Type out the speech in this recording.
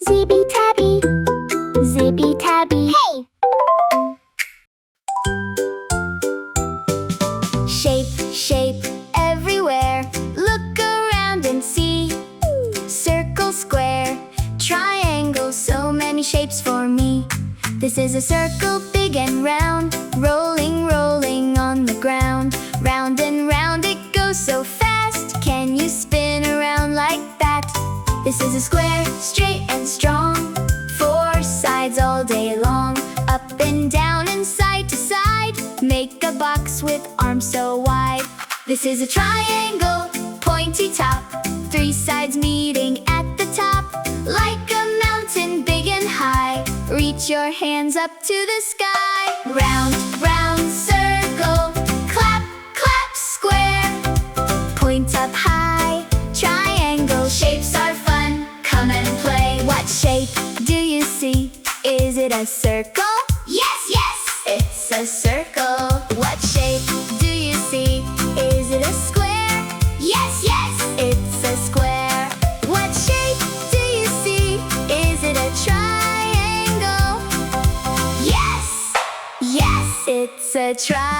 Zibby Tabby, Zibby Tabby. Hey! Shape, shape everywhere. Look around and see. Circle, square, triangle, so many shapes for me. This is a circle, big and round, rolling, rolling on the ground. Round and round it goes so fast. Can you spin around like that? This is a square, straight and strong. Four sides all day long. Up and down and side to side. Make a box with arms so wide. This is a triangle, pointy top. Three sides meeting at the top. Like a mountain, big and high. Reach your hands up to the sky. Round, round, circle. Clap, clap, square. Point up high. Triangle shapes are fun. Come and play. What shape do you see? Is it a circle? Yes, yes, it's a circle. What shape do you see? Is it a square? Yes, yes, it's a square. What shape do you see? Is it a triangle? Yes, yes, it's a triangle.